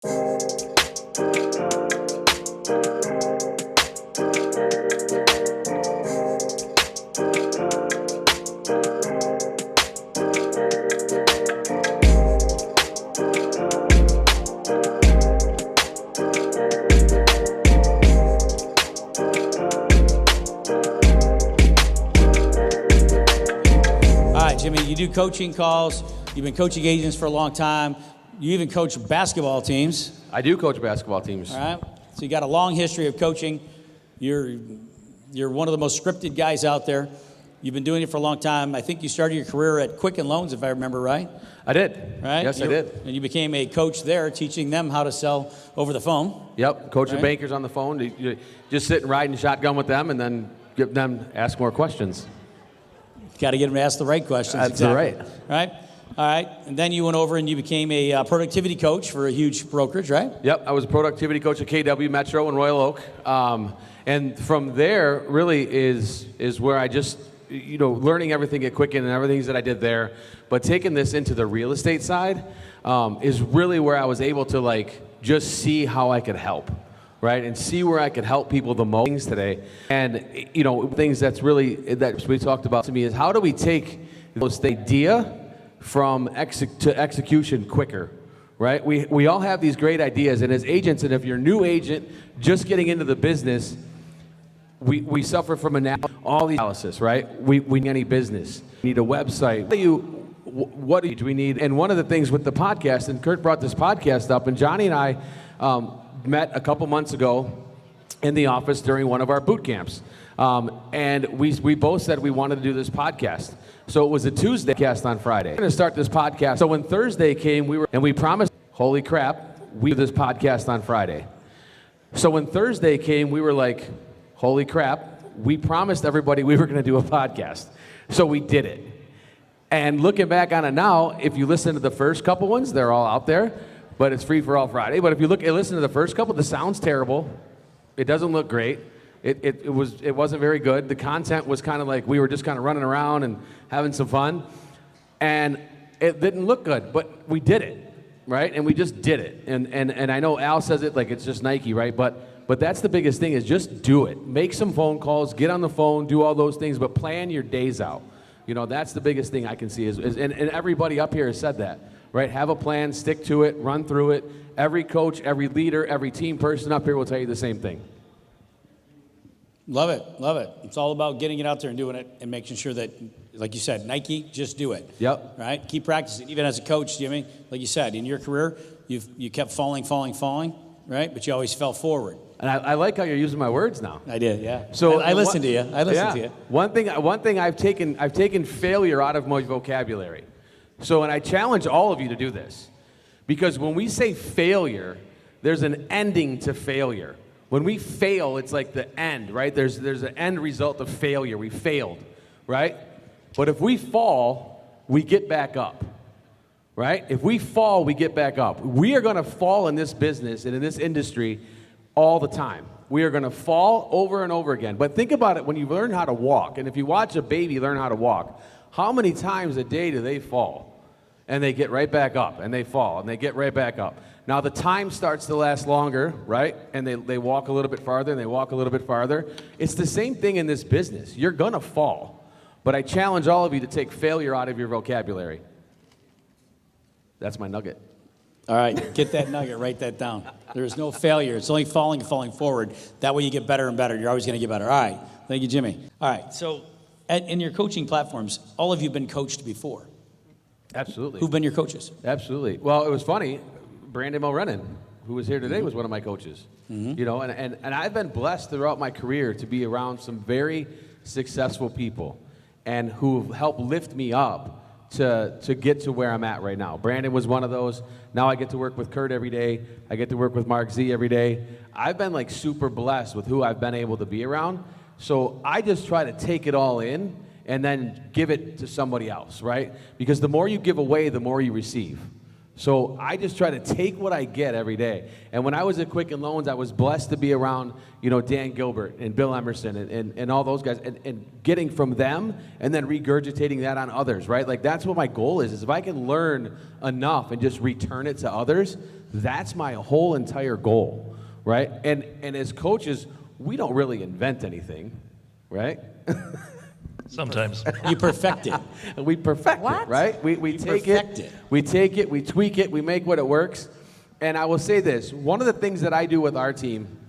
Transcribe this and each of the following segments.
Jimmy, you do coaching calls. You've been coaching agents for a long time. You even coach basketball teams. I do coach basketball teams. All right. So you got a long history of coaching. You're one of the most scripted guys out there. You've been doing it for a long time. I think you started your career at Quicken Loans, if I remember right. I did. Right? Yes, I did. And you became a coach there, teaching them how to sell over the phone. Yep, coaching bankers on the phone. You just sit and ride and shotgun with them and then get them ask more questions. Got to get them to ask the right questions. That's exactly. right. All right. And then you went over and you became a productivity coach for a huge brokerage, right? Yep. I was a productivity coach at KW Metro in Royal Oak. And from there really is where I just, learning everything at Quicken and everything that I did there, but taking this into the real estate side is really where I was able to just see how I could help. Right, and see where I could help people the most today. And things that we talked about to me is how do we take the idea from to execution quicker, right? We all have these great ideas, and as agents, and if you're a new agent just getting into the business, we suffer from all the analysis, right? We need any business, we need a website. What do we need? And one of the things with the podcast, and Kurt brought this podcast up, and Johnny and I met a couple months ago in the office during one of our boot camps. And we both said we wanted to do this podcast. So it was a Tuesday cast on Friday. We're going to start this podcast. So when Thursday came, we promised, holy crap, we do this podcast on Friday. So when Thursday came, we were like, holy crap, we promised everybody we were going to do a podcast. So we did it. And looking back on it now, if you listen to the first couple ones, they're all out there. But it's free for all Friday. But if you listen to the first couple, the sound's terrible. It doesn't look great. It wasn't very good. The content was kind of like we were just kind of running around and having some fun, and it didn't look good. But we did it, right? And we just did it. And I know Al says it like it's just Nike, right? But that's the biggest thing is just do it. Make some phone calls, get on the phone, do all those things, but plan your days out. That's the biggest thing I can see and everybody up here has said that. Right, have a plan, stick to it, run through it. Every coach, every leader, every team person up here will tell you the same thing. Love it. It's all about getting it out there and doing it and making sure that, like you said, Nike, just do it. Yep. Right? Keep practicing. Even as a coach, Jimmy, like you said, in your career, you kept falling, right? But you always fell forward. And I like how you're using my words now. I did, yeah. So I listened to you. To you. One thing I've taken failure out of my vocabulary. So, and I challenge all of you to do this, because when we say failure, there's an ending to failure. When we fail, it's like the end, right? There's an end result of failure. We failed, right? But if we fall, we get back up, right? If we fall, we get back up. We are going to fall in this business and in this industry all the time. We are going to fall over and over again. But think about it when you learn how to walk, and if you watch a baby learn how to walk, how many times a day do they fall? And they get right back up, and they fall, and they get right back up. Now the time starts to last longer, right? And they walk a little bit farther, and they walk a little bit farther. It's the same thing in this business. You're going to fall. But I challenge all of you to take failure out of your vocabulary. That's my nugget. All right, get that nugget, write that down. There is no failure. It's only falling forward. That way you get better and better. You're always going to get better. All right, thank you, Jimmy. All right, so in your coaching platforms, all of you have been coached before. Absolutely. Who've been your coaches? Absolutely. Well, it was funny. Brandon Mulrennan, who was here today, was one of my coaches. Mm-hmm. And I've been blessed throughout my career to be around some very successful people and who've helped lift me up to get to where I'm at right now. Brandon was one of those. Now I get to work with Kurt every day. I get to work with Mark Z every day. I've been super blessed with who I've been able to be around. So I just try to take it all in and then give it to somebody else, right? Because the more you give away, the more you receive. So I just try to take what I get every day. And when I was at Quicken Loans, I was blessed to be around, Dan Gilbert and Bill Emerson and all those guys and getting from them and then regurgitating that on others, right? Like that's what my goal is if I can learn enough and just return it to others, that's my whole entire goal, right? And as coaches, we don't really invent anything, right? Sometimes. You perfect it. We perfect it, right? We take it, we tweak it, we make what it works. And I will say this, one of the things that I do with our team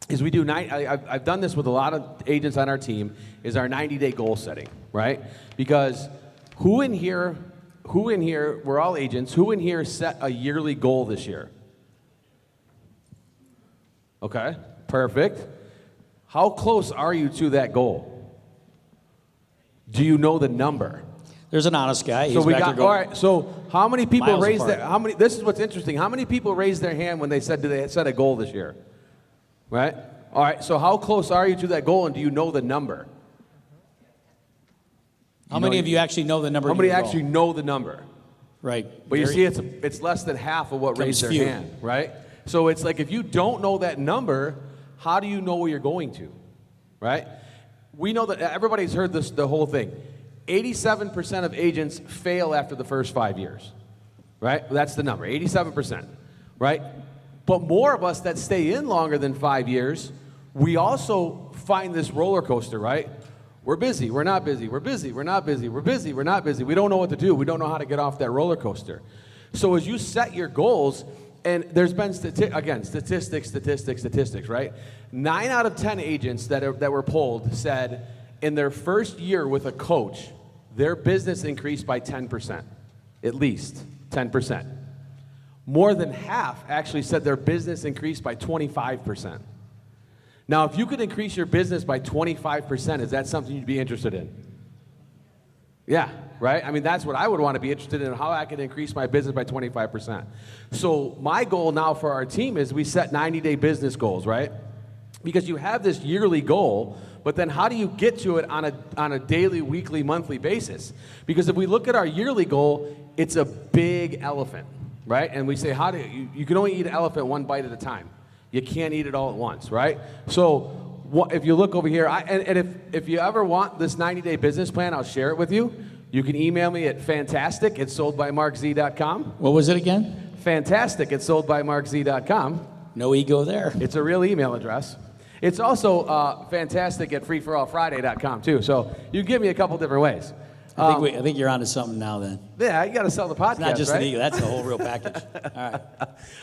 is we do, I've done this with a lot of agents on our team, is our 90-day goal setting, right? Because who in here, we're all agents, who in here set a yearly goal this year? Okay, perfect. How close are you to that goal? Do you know the number? There's an honest guy. So He's back there going, all right. So how many people miles raised apart. this is what's interesting. How many people raised their hand when they said they set a goal this year? Right? All right. So how close are you to that goal and do you know the number? How many of you actually know the number? How of many your actually goal? know the number? Right. But you see it's less than half of what raised their few. hand, right? So it's like if you don't know that number, how do you know where you're going to? Right? We know that everybody's heard this the whole thing. 87% of agents fail after the first 5 years, right? That's the number, 87%, right? But more of us that stay in longer than 5 years, we also find this roller coaster, right? We're busy, we're not busy, we're busy, we're not busy, we're busy, we're not busy. We don't know what to do. We don't know how to get off that roller coaster. So as you set your goals, and there's been, statistics, right? 9 out of 10 agents that were polled said in their first year with a coach, their business increased by 10%, at least 10%. More than half actually said their business increased by 25%. Now, if you could increase your business by 25%, is that something you'd be interested in? Yeah, right? I mean, that's what I would want to be interested in, how I could increase my business by 25%. So my goal now for our team is we set 90-day business goals, right? Because you have this yearly goal, but then how do you get to it on a daily, weekly, monthly basis? Because if we look at our yearly goal, it's a big elephant, right? And we say, you can only eat an elephant one bite at a time. You can't eat it all at once, right? So if you look over here, and if you ever want this 90-day business plan, I'll share it with you. You can email me at fantastic@soldbymarkz.com. What was it again? Fantastic@soldbymarkz.com. No ego there. It's a real email address. It's also fantastic at freeforallfriday.com too. So you give me a couple different ways. I think you're onto something now then. Yeah, you got to sell the podcast, It's not just right? an ego, that's the whole real package. All right.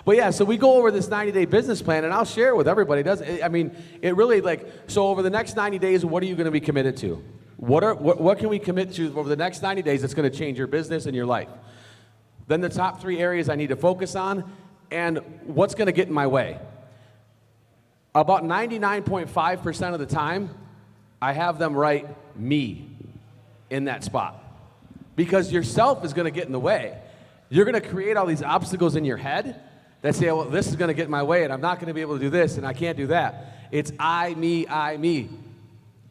But yeah, so we go over this 90-day business plan, and I'll share it with everybody. I mean, it really so over the next 90 days, what are you going to be committed to? What can we commit to over the next 90 days that's going to change your business and your life? Then the top 3 areas I need to focus on, and what's going to get in my way. About 99.5% of the time, I have them write me in that spot. Because yourself is going to get in the way. You're going to create all these obstacles in your head that say, well, this is going to get in my way, and I'm not going to be able to do this, and I can't do that. It's I, me.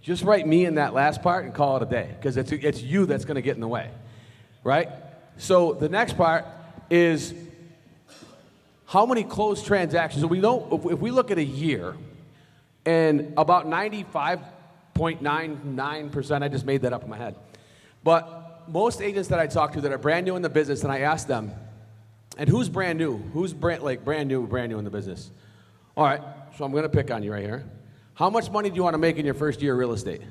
Just write me in that last part and call it a day, because it's you that's going to get in the way, right? So the next part is how many closed transactions. So we know if we look at a year, and about 95.99%, I just made that up in my head, but most agents that I talk to that are brand new in the business, and I ask them, and who's brand new? Who's brand new in the business? All right, so I'm going to pick on you right here. How much money do you want to make in your first year of real estate?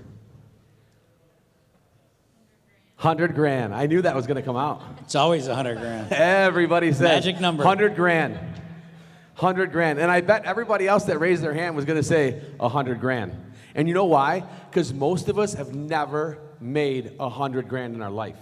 100 grand. I knew that was going to come out. It's always 100 grand. Everybody says Magic number. 100 grand. 100 grand. And I bet everybody else that raised their hand was going to say 100 grand. And you know why? Because most of us have never made 100 grand in our life.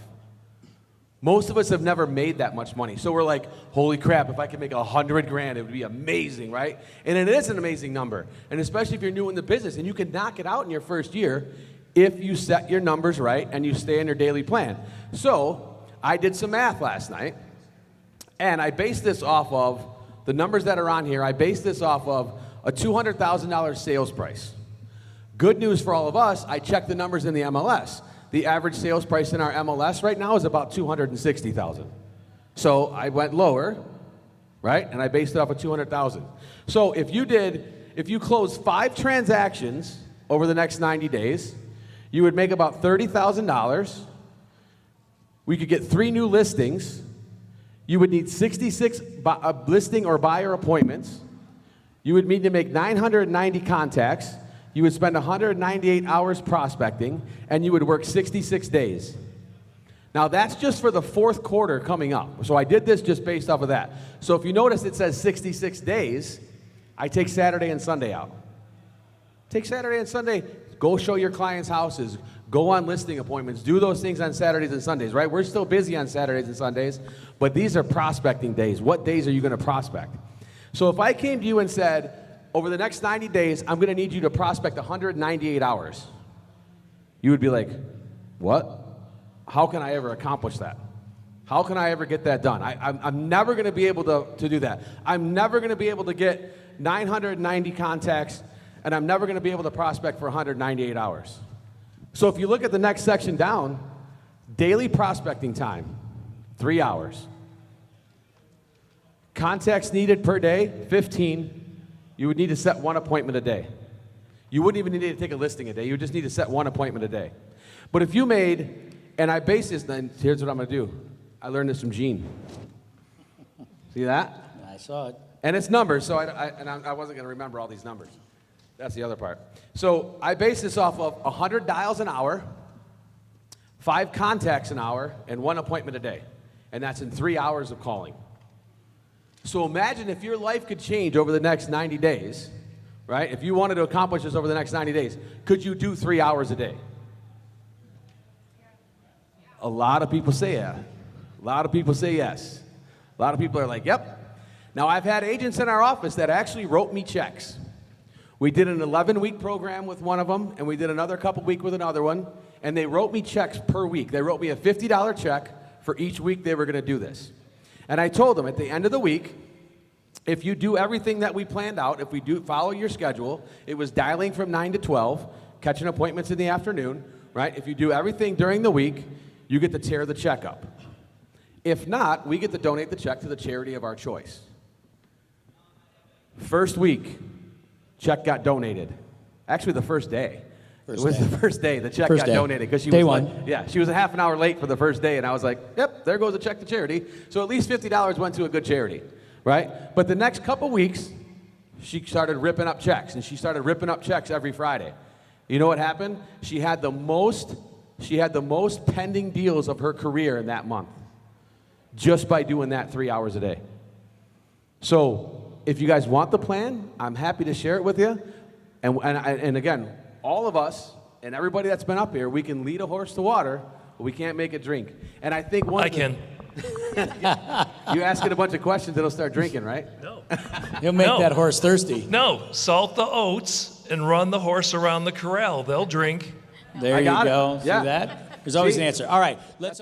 Most of us have never made that much money. So we're like, holy crap, if I could make 100 grand, it would be amazing, right? And it is an amazing number. And especially if you're new in the business, and you can knock it out in your first year if you set your numbers right and you stay on your daily plan. So I did some math last night, and I based this off of the numbers that are on here. I based this off of a $200,000 sales price. Good news for all of us, I checked the numbers in the MLS. The average sales price in our MLS right now is about $260,000. So I went lower, right? And I based it off of 200,000. So if you closed 5 transactions over the next 90 days, you would make about $30,000. We could get 3 new listings. You would need 66 listing or buyer appointments. You would need to make 990 contacts. You would spend 198 hours prospecting, and you would work 66 days. Now, that's just for the 4th quarter coming up. So I did this just based off of that. So if you notice it says 66 days, I take Saturday and Sunday out. Take Saturday and Sunday, go show your clients' houses, go on listing appointments, do those things on Saturdays and Sundays, right? We're still busy on Saturdays and Sundays, but these are prospecting days. What days are you going to prospect? So if I came to you and said, over the next 90 days, I'm going to need you to prospect 198 hours, you would be like, what? How can I ever accomplish that? How can I ever get that done? I'm never going to be able to do that. I'm never going to be able to get 990 contacts, and I'm never going to be able to prospect for 198 hours. So if you look at the next section down, daily prospecting time, 3 hours. Contacts needed per day, 15. You would need to set 1 appointment a day. You wouldn't even need to take a listing a day. You would just need to set 1 appointment a day. But if you made, and I base this, then here's what I'm going to do. I learned this from Gene. See that? I saw it. And it's numbers, so I wasn't going to remember all these numbers. That's the other part. So I base this off of 100 dials an hour, 5 contacts an hour, and 1 appointment a day. And that's in 3 hours of calling. So imagine if your life could change over the next 90 days, right? If you wanted to accomplish this over the next 90 days, could you do 3 hours a day? A lot of people say yeah. A lot of people say yes. A lot of people are like, yep. Now, I've had agents in our office that actually wrote me checks. We did an 11-week program with one of them, and we did another couple week with another one, and they wrote me checks per week. They wrote me a $50 check for each week they were going to do this. And I told them at the end of the week, if you do everything that we planned out, if we do follow your schedule, it was dialing from 9 to 12, catching appointments in the afternoon, right? If you do everything during the week, you get to tear the check up. If not, we get to donate the check to the charity of our choice. First week, check got donated. Actually, the first day. It was the first day the check got donated because she was like, she was a half an hour late for the first day, and I was like, yep, there goes a check to charity. So at least $50 went to a good charity, right? But the next couple weeks, she started ripping up checks, and she started ripping up checks every Friday. You know what happened? She had the most pending deals of her career in that month, just by doing that 3 hours a day. So if you guys want the plan, I'm happy to share it with you. And again, all of us and everybody that's been up here, we can lead a horse to water, but we can't make it drink. And I think I can. You asking a bunch of questions, it'll start drinking, right? No. He'll make No. that horse thirsty. No. Salt the oats and run the horse around the corral. They'll drink. There you got it. go. Yeah. See that? There's always See? an answer. All right. Let's.